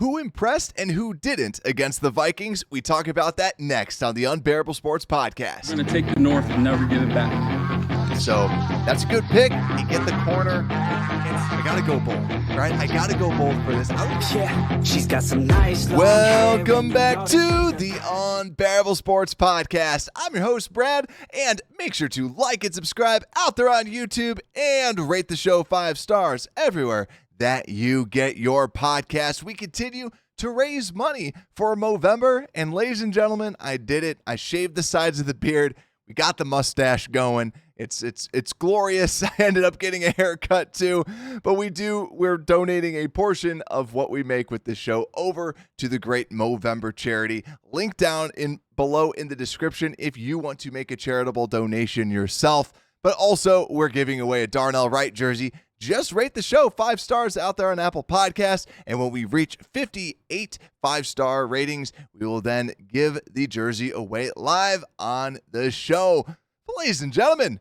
Who impressed and who didn't against the Vikings? We talk about that next on the Unbearable Sports Podcast. I'm going to take the North and never give it back. So that's a good pick. You get the corner. I got to go bold, right? I got to go bold for this. Yeah, she's got some nice. Welcome back to the Unbearable Sports Podcast. I'm your host, Brad, and make sure to like and subscribe out there on YouTube and rate the show 5 stars everywhere that you get your podcast. We continue to raise money for Movember, and ladies and gentlemen, I did it. I shaved the sides of the beard. We got the mustache going. It's glorious. I ended up getting a haircut too, but we're donating a portion of what we make with this show over to the great Movember charity. Link down below in the description if you want to make a charitable donation yourself. But also, we're giving away a Darnell Wright jersey. Just rate the show 5 stars out there on Apple Podcasts, and when we reach 58 5-star ratings, we will then give the jersey away live on the show. But ladies and gentlemen,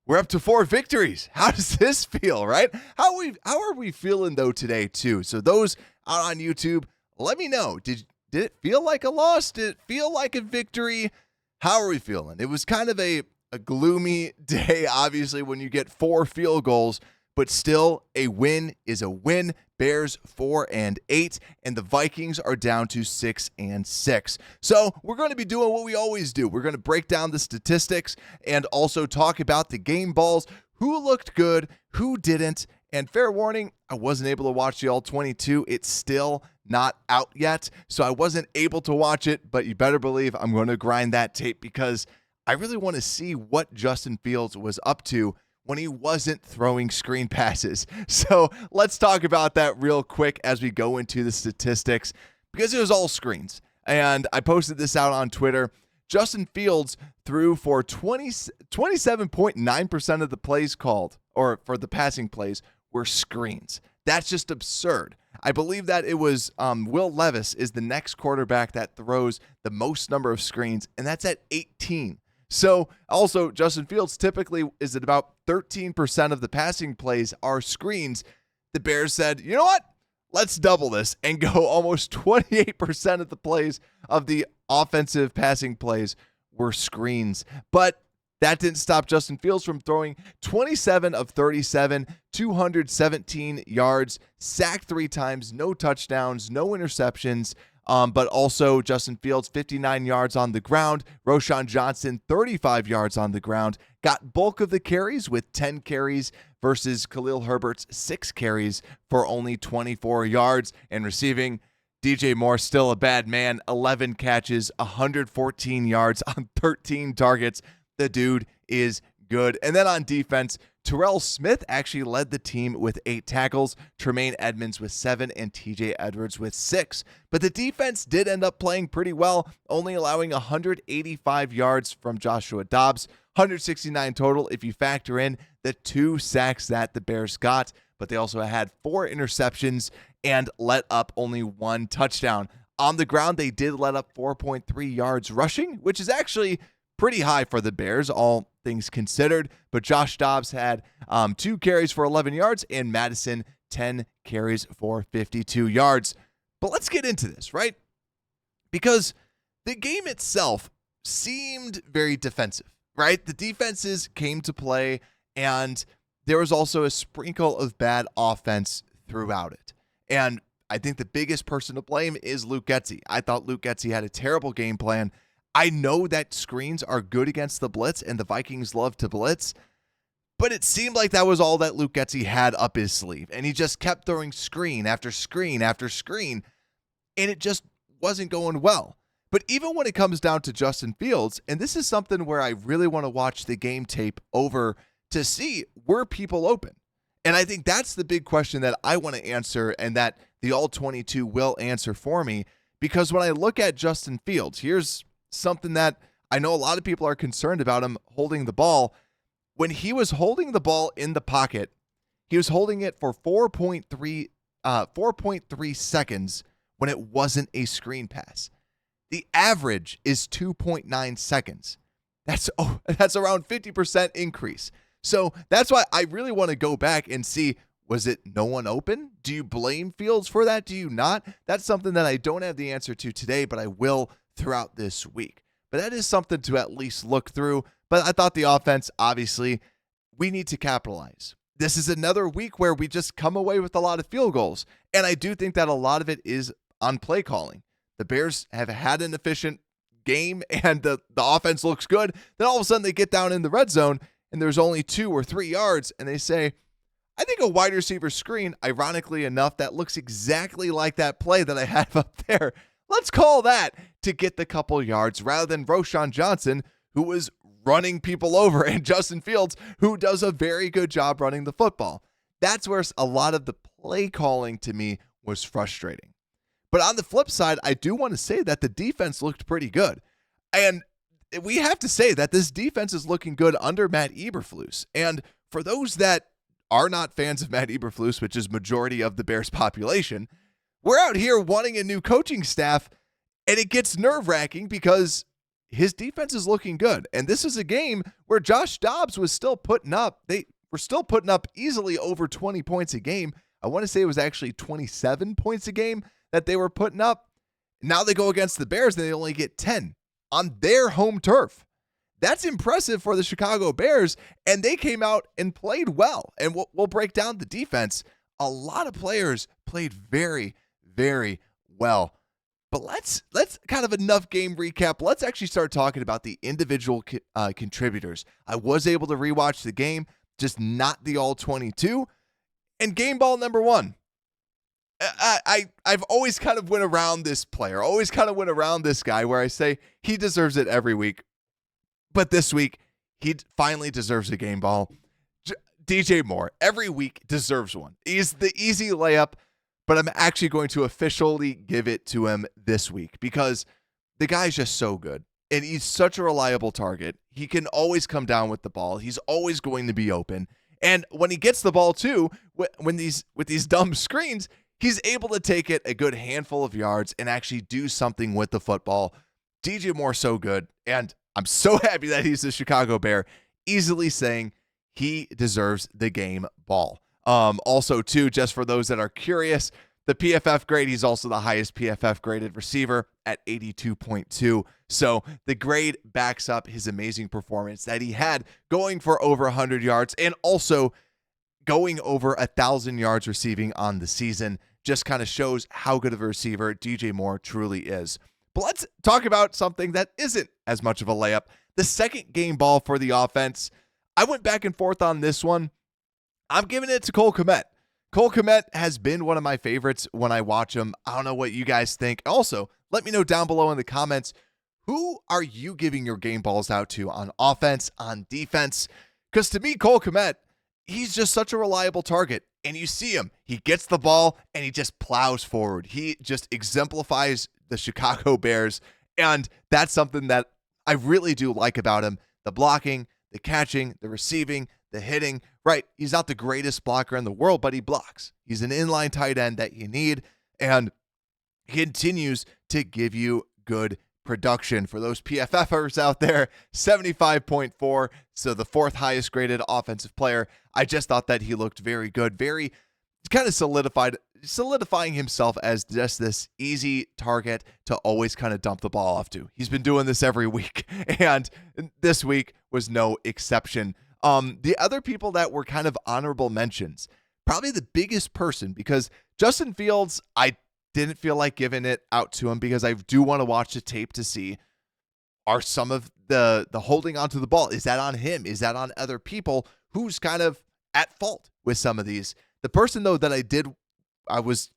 we're up to 4 victories. How does this feel, right? How are we feeling, though, today, too? So those out on YouTube, let me know. Did it feel like a loss? Did it feel like a victory? How are we feeling? It was kind of a gloomy day, obviously, when you get 4 field goals. But still, a win is a win. Bears 4-8, and the Vikings are down to 6-6. So we're going to be doing what we always do. We're going to break down the statistics and also talk about the game balls, who looked good, who didn't. And fair warning, I wasn't able to watch the All-22. It's still not out yet, so I wasn't able to watch it. But you better believe I'm going to grind that tape because I really want to see what Justin Fields was up to when he wasn't throwing screen passes. So let's talk about that real quick as we go into the statistics, because it was all screens. And I posted this out on Twitter. Justin Fields threw for 27.9% of the plays called, or for the passing plays, were screens. That's just absurd. I believe that it was Will Levis is the next quarterback that throws the most number of screens, and that's at 18. So also, Justin Fields typically is at about 13% of the passing plays are screens. The Bears said, you know what? Let's double this and go almost 28% of the plays of the offensive passing plays were screens. But that didn't stop Justin Fields from throwing 27 of 37, 217 yards, sacked 3 times, no touchdowns, no interceptions. But also Justin Fields, 59 yards on the ground. Roschon Johnson, 35 yards on the ground. Got bulk of the carries with 10 carries versus Khalil Herbert's 6 carries for only 24 yards. And receiving, DJ Moore, still a bad man, 11 catches, 114 yards on 13 targets. The dude is good. And then on defense, Terrell Smith actually led the team with 8 tackles, Tremaine Edmonds with 7, and TJ Edwards with 6. But the defense did end up playing pretty well, only allowing 185 yards from Joshua Dobbs, 169 total if you factor in the 2 sacks that the Bears got. But they also had 4 interceptions and let up only 1 touchdown. On the ground, they did let up 4.3 yards rushing, which is actually pretty high for the Bears, all things considered. But Josh Dobbs had 2 carries for 11 yards, and Madison 10 carries for 52 yards. But let's get into this, right? Because the game itself seemed very defensive, right? The defenses came to play, and there was also a sprinkle of bad offense throughout it. And I think the biggest person to blame is Luke Getsy. I thought Luke Getsy had a terrible game plan. I know that screens are good against the blitz, and the Vikings love to blitz, but it seemed like that was all that Luke Getsy had up his sleeve, and he just kept throwing screen after screen after screen, and it just wasn't going well. But even when it comes down to Justin Fields, and this is something where I really want to watch the game tape over to see, were people open? And I think that's the big question that I want to answer, and that the All-22 will answer for me, because when I look at Justin Fields, here's something that I know a lot of people are concerned about him holding the ball. When he was holding the ball in the pocket, he was holding it for 4.3 seconds when it wasn't a screen pass. The average is 2.9 seconds. That's around 50% increase. So that's why I really want to go back and see Was it no one open? Do you blame Fields for that? Do you not? That's something that I don't have the answer to today, but I will throughout this week. But that is something to at least look through. But I thought the offense, obviously, we need to capitalize. This is another week where we just come away with a lot of field goals. And I do think that a lot of it is on play calling. The Bears have had an efficient game and the offense looks good. Then all of a sudden they get down in the red zone and there's only 2 or 3 yards and they say, I think a wide receiver screen, ironically enough, that looks exactly like that play that I have up there. Let's call that to get the couple yards rather than Roschon Johnson, who was running people over, and Justin Fields, who does a very good job running the football. That's where a lot of the play calling to me was frustrating. But on the flip side, I do want to say that the defense looked pretty good. And we have to say that this defense is looking good under Matt Eberflus. And for those that are not fans of Matt Eberflus, which is majority of the Bears population, we're out here wanting a new coaching staff, and it gets nerve-wracking because his defense is looking good. And this is a game where Josh Dobbs was still putting up. They were still putting up easily over 20 points a game. I want to say it was actually 27 points a game that they were putting up. Now they go against the Bears and they only get 10 on their home turf. That's impressive for the Chicago Bears, and they came out and played well. And we'll break down the defense. A lot of players played very, very well. But let's kind of enough game recap. Let's actually start talking about the individual contributors. I was able to rewatch the game, just not the all 22. And game ball number 1. I've always kind of went around this player, always kind of went around this guy where I say he deserves it every week. But this week, he finally deserves a game ball. DJ Moore, every week deserves one. He's the easy layup. But I'm actually going to officially give it to him this week because the guy's just so good. And he's such a reliable target. He can always come down with the ball. He's always going to be open. And when he gets the ball too, with these dumb screens, he's able to take it a good handful of yards and actually do something with the football. DJ Moore so good. And I'm so happy that he's a Chicago Bear, easily saying he deserves the game ball. Also, too, just for those that are curious, the PFF grade, he's also the highest PFF graded receiver at 82.2. So the grade backs up his amazing performance that he had going for over 100 yards and also going over 1,000 yards receiving on the season. Just kind of shows how good of a receiver DJ Moore truly is. But let's talk about something that isn't as much of a layup. The second game ball for the offense. I went back and forth on this one. I'm giving it to Cole Kmet. Cole Kmet has been one of my favorites when I watch him. I don't know what you guys think. Also, let me know down below in the comments, who are you giving your game balls out to on offense, on defense? Because to me, Cole Kmet, he's just such a reliable target. And you see him. He gets the ball and he just plows forward. He just exemplifies the Chicago Bears. And that's something that I really do like about him. The blocking, the catching, the receiving, the hitting. Right, he's not the greatest blocker in the world, but he blocks. He's an inline tight end that you need, and he continues to give you good production. For those PFFers out there, 75.4, so the 4th highest graded offensive player. I just thought that he looked very good, very kind of solidifying himself as just this easy target to always kind of dump the ball off to. He's been doing this every week, and this week was no exception. The other people that were kind of honorable mentions, probably the biggest person, because Justin Fields, I didn't feel like giving it out to him because I do want to watch the tape to see, are some of the holding onto the ball, is that on him? Is that on other people? Who's kind of at fault with some of these? The person, though, that I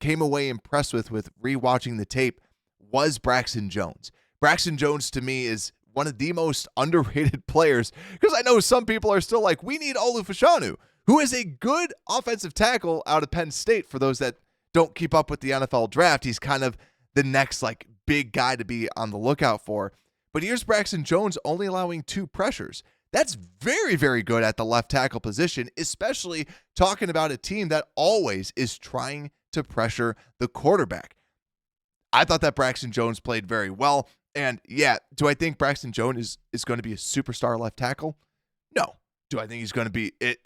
came away impressed with rewatching the tape was Braxton Jones. Braxton Jones, to me, is one of the most underrated players, because I know some people are still like, we need Olu Fashanu, who is a good offensive tackle out of Penn State. For those that don't keep up with the NFL draft, he's kind of the next like big guy to be on the lookout for. But here's Braxton Jones only allowing 2 pressures. That's very, very good at the left tackle position, especially talking about a team that always is trying to pressure the quarterback. I thought that Braxton Jones played very well. And yeah, do I think Braxton Jones is going to be a superstar left tackle? No. Do I think he's going to be it?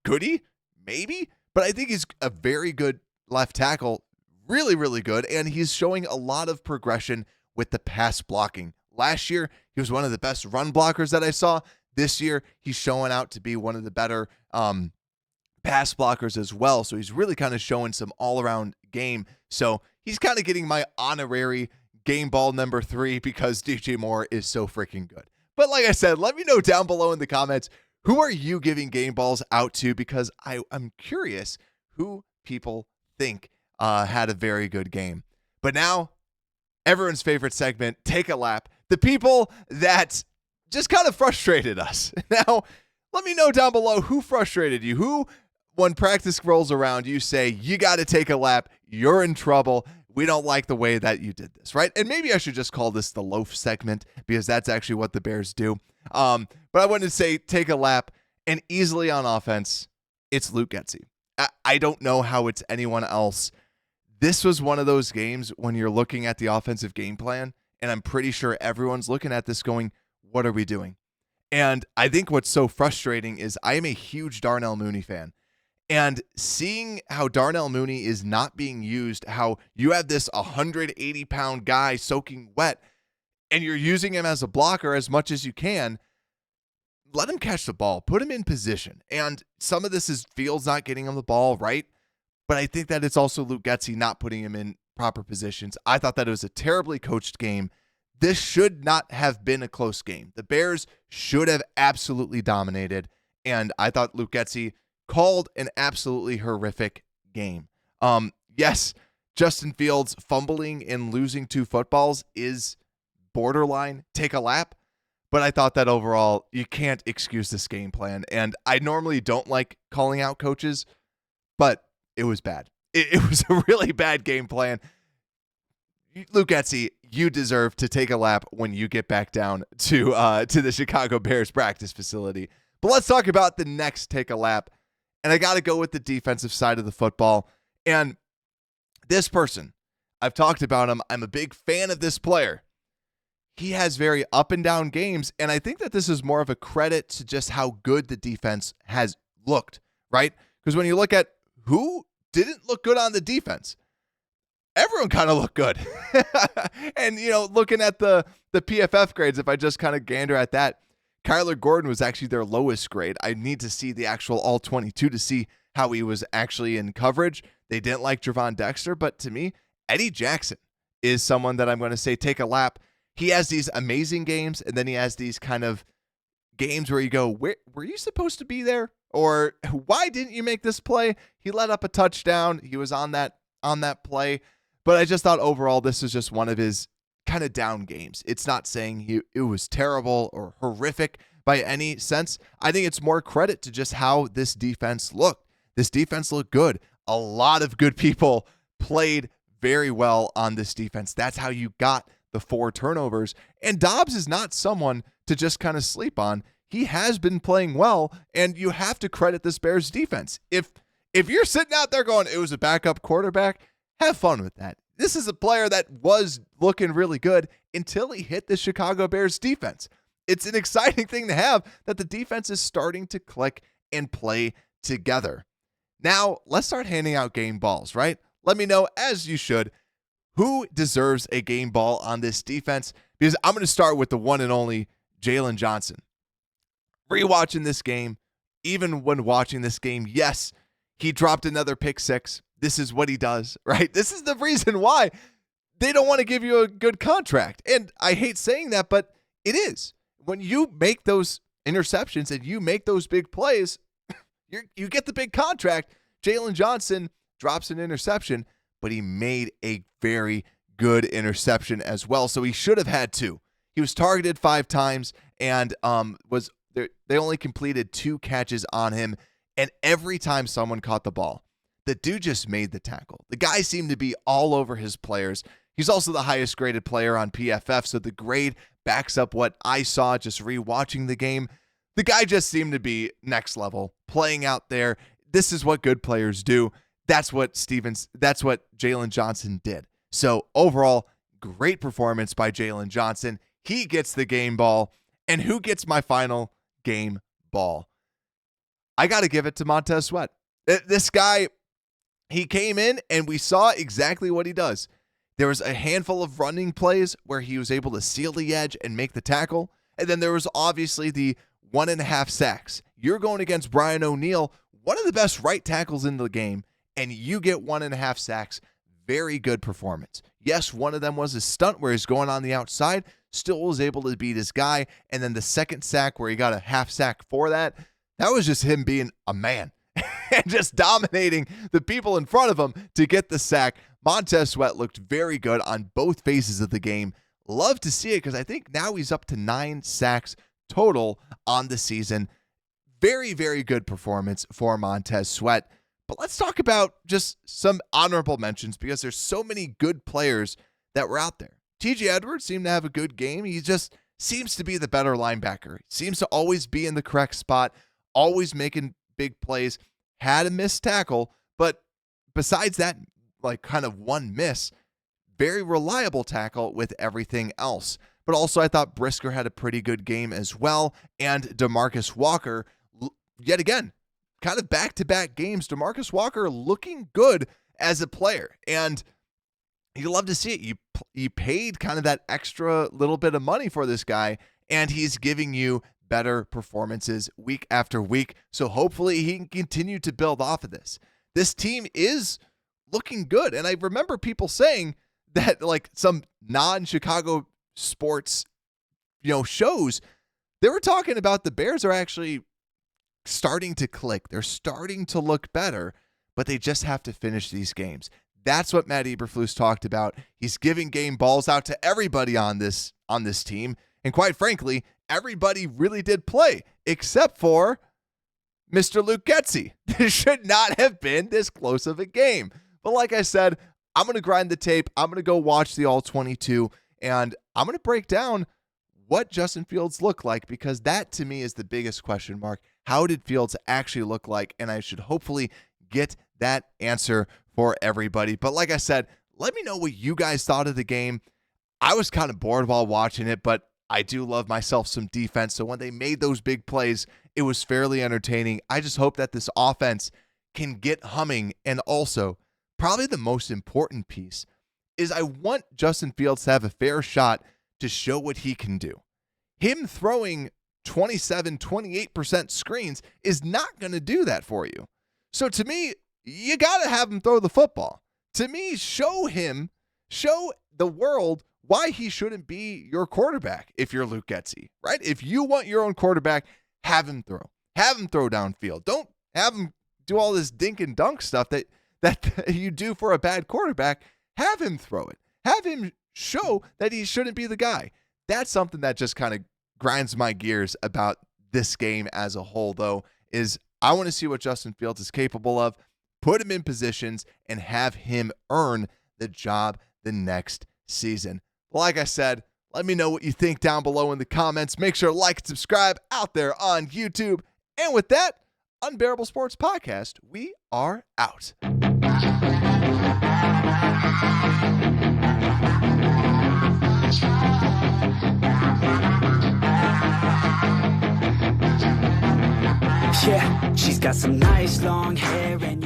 Could he? Maybe. but I think he's a very good left tackle, really, really good, and he's showing a lot of progression with the pass blocking. Last year, he was one of the best run blockers that I saw. This year, he's showing out to be one of the better pass blockers as well. So he's really kind of showing some all-around game. So he's kind of getting my honorary game ball number 3 because DJ Moore is so freaking good. But like I said, let me know down below in the comments, who are you giving game balls out to? Because I'm curious who people think had a very good game. But now, everyone's favorite segment, Take a Lap. The people that just kind of frustrated us. Now, let me know down below who frustrated you. Who, when practice rolls around, you say, you got to take a lap. You're in trouble. We don't like the way that you did this, right? And maybe I should just call this the loaf segment because that's actually what the Bears do. But I wanted to say take a lap, and easily on offense, it's Luke Getsy. I don't know how it's anyone else. This was one of those games when you're looking at the offensive game plan, and I'm pretty sure everyone's looking at this going, what are we doing? And I think what's so frustrating is I am a huge Darnell Mooney fan. And seeing how Darnell Mooney is not being used, how you have this 180-pound guy soaking wet, and you're using him as a blocker as much as you can, let him catch the ball. Put him in position. And some of this is Fields not getting him the ball right, but I think that it's also Luke Getsy not putting him in proper positions. I thought that it was a terribly coached game. This should not have been a close game. The Bears should have absolutely dominated, and I thought Luke Getsy called an absolutely horrific game. Yes, Justin Fields fumbling and losing 2 footballs is borderline take a lap, but I thought that overall you can't excuse this game plan. And I normally don't like calling out coaches, but it was bad. It was a really bad game plan. Luke Getsy, you deserve to take a lap when you get back down to the Chicago Bears practice facility. But let's talk about the next take a lap. And I got to go with the defensive side of the football. And this person, I've talked about him. I'm a big fan of this player. He has very up and down games. And I think that this is more of a credit to just how good the defense has looked, right? Because when you look at who didn't look good on the defense, everyone kind of looked good. And, looking at the PFF grades, if I just kind of gander at that, Kyler Gordon was actually their lowest grade. I need to see the actual all-22 to see how he was actually in coverage. They didn't like Javon Dexter, but to me, Eddie Jackson is someone that I'm going to say take a lap. He has these amazing games, and then he has these kind of games where you go, were you supposed to be there? Or why didn't you make this play? He let up a touchdown. He was on that play. But I just thought overall this is just one of his kind of down games. It's not saying it was terrible or horrific by any sense. I think it's more credit to just how this defense looked. This defense looked good. A lot of good people played very well on this defense. That's how you got the 4 turnovers. And Dobbs is not someone to just kind of sleep on. He has been playing well, and you have to credit this Bears defense. If you're sitting out there going, it was a backup quarterback, have fun with that. This is a player that was looking really good until he hit the Chicago Bears defense. It's an exciting thing to have that the defense is starting to click and play together. Now, let's start handing out game balls, right? Let me know, as you should, who deserves a game ball on this defense, because I'm going to start with the one and only Jalen Johnson. Rewatching this game, even when watching this game, yes, he dropped another pick 6. This is what he does, right? This is the reason why they don't want to give you a good contract. And I hate saying that, but it is. When you make those interceptions and you make those big plays, you get the big contract. Jalen Johnson drops an interception, but he made a very good interception as well. So he should have had 2. He was targeted 5 times and they only completed 2 catches on him. And every time someone caught the ball, the dude just made the tackle. The guy seemed to be all over his players. He's also the highest graded player on PFF, so the grade backs up what I saw just rewatching the game. The guy just seemed to be next level, playing out there. This is what good players do. That's what Jalen Johnson did. So overall, great performance by Jalen Johnson. He gets the game ball. And who gets my final game ball? I got to give it to Montez Sweat. This guy, he came in and we saw exactly what he does. There was a handful of running plays where he was able to seal the edge and make the tackle. And then there was obviously the 1.5 sacks. You're going against Brian O'Neill, one of the best right tackles in the game, and you get 1.5 sacks. Very good performance. Yes, one of them was a stunt where he's going on the outside, still was able to beat his guy. And then the second sack where he got a half sack for that was just him being a man and just dominating the people in front of him to get the sack. Montez Sweat looked very good on both phases of the game. Love to see it because I think now he's up to 9 sacks total on the season. Very, very good performance for Montez Sweat. But let's talk about just some honorable mentions because there's so many good players that were out there. TJ Edwards seemed to have a good game. He just seems to be the better linebacker. Seems to always be in the correct spot, always making big plays. Had a missed tackle, but besides that, like kind of one miss, very reliable tackle with everything else. But also I thought Brisker had a pretty good game as well. And DeMarcus Walker, yet again, kind of back-to-back games. DeMarcus Walker looking good as a player. And you love to see it. You paid kind of that extra little bit of money for this guy, and he's giving you better performances week after week. So hopefully he can continue to build off of this. This team is looking good. And I remember people saying that like some non-Chicago sports, shows, they were talking about the Bears are actually starting to click. They're starting to look better, but they just have to finish these games. That's what Matt Eberflus talked about. He's giving game balls out to everybody on this team. And quite frankly, everybody really did play except for Mr. Luke Getsy. This should not have been this close of a game. But like I said, I'm going to grind the tape. I'm going to go watch the All-22, and I'm going to break down what Justin Fields looked like because that to me is the biggest question mark. How did Fields actually look like? And I should hopefully get that answer for everybody. But like I said, let me know what you guys thought of the game. I was kind of bored while watching it, but I do love myself some defense. So when they made those big plays, it was fairly entertaining. I just hope that this offense can get humming. And also, probably the most important piece is I want Justin Fields to have a fair shot to show what he can do. Him throwing 28% screens is not going to do that for you. So to me, you got to have him throw the football. To me, show the world why he shouldn't be your quarterback if you're Luke Getsy, right? If you want your own quarterback, have him throw. Have him throw downfield. Don't have him do all this dink and dunk stuff that you do for a bad quarterback. Have him throw it. Have him show that he shouldn't be the guy. That's something that just kind of grinds my gears about this game as a whole, though, is I want to see what Justin Fields is capable of, put him in positions, and have him earn the job the next season. Like I said, let me know what you think down below in the comments. Make sure to like and subscribe out there on YouTube. And with that, Unbearable Sports Podcast, we are out. Yeah, she's got some nice long hair and